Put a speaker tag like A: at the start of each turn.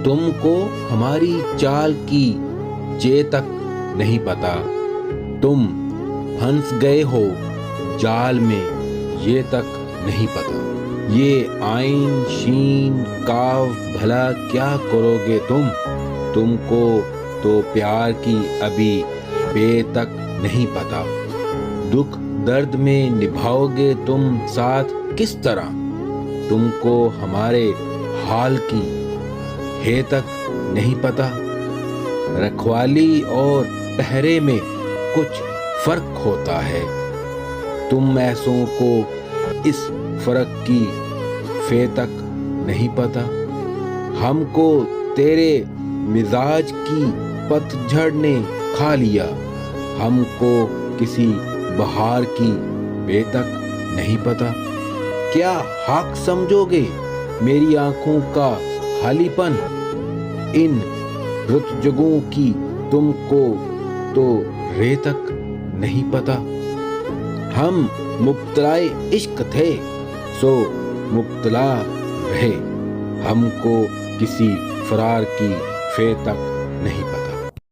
A: تم کو ہماری چال کی جے تک نہیں پتا، تم پھنس گئے ہو جال میں یہ تک نہیں پتا۔ یہ آئین شین کاف بھلا کیا کرو گے تم کو تو پیار کی ابھی بے تک نہیں پتا۔ دکھ درد میں نبھاؤ گے تم ساتھ کس طرح، تم کو ہمارے حال کی ہے تک نہیں پتا۔ رکھوالی اور پہرے میں کچھ فرق ہوتا ہے، تم ایسوں کو اس فرق کی فے تک نہیں پتا۔ ہم کو تیرے مزاج کی پتجھڑ نے کھا لیا، ہم کو کسی بہار کی بے تک نہیں پتا۔ کیا حق سمجھو گے میری آنکھوں کا حالی پن، ان رتجگوں کی تم کو تو رے تک نہیں پتا۔ ہم مبتلا عشق تھے سو مبتلا رہے، ہم کو کسی فرار کی فے تک نہیں پتا۔